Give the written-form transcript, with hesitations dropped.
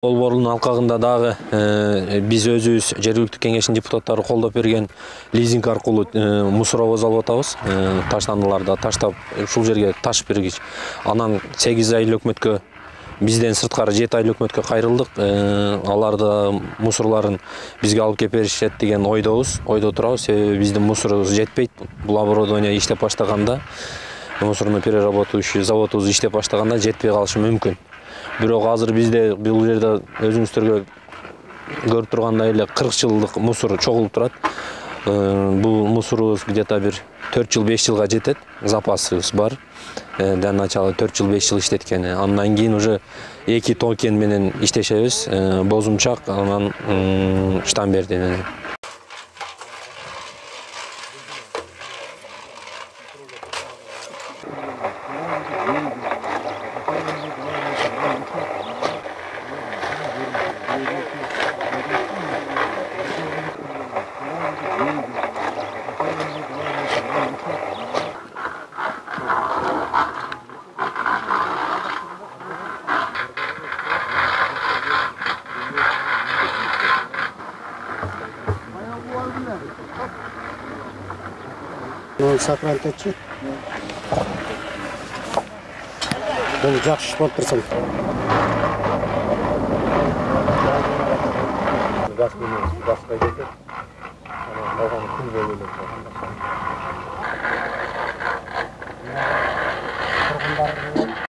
Болборунун алкагында дагы биз өзүбүз жергиликтүү кеңештин депутаттары колдоп берген лизинг аркылуу мусоровоз алып атабыз. Таштандыларды таштап ушул жерге таш бергич. Анан 8 айлык өкмөткө бизден сырткары 7 айлык өкмөткө кайрылдык. Аларды мусорларын бизге алып келип беришет деген ойдо турабыз. Себеби биздин мусорубуз жетпейт. Бул оборудование иштеп баштаганда, мусорно переработающий заводубуз иштеп баштаганда жетпей калышы мүмкүн. Бирок азыр бизде бул жерде өзүңүздөргө көрүп тургандай эле 40 жылдык мусор чогулуп турат. Бул мусорубуз где-то бир 4 жыл 5 жылга жетет. Запасыбыз бар. Для начала 4 жыл 5 жыл иштеткени. Андан кийин уже 2 токен менен иштешебиз. Бозумчак, анан штамберди менен. Сакрантечи. Бул жакшы болуп турсун. Газ кетет. Анан калган күн бөлүнөт.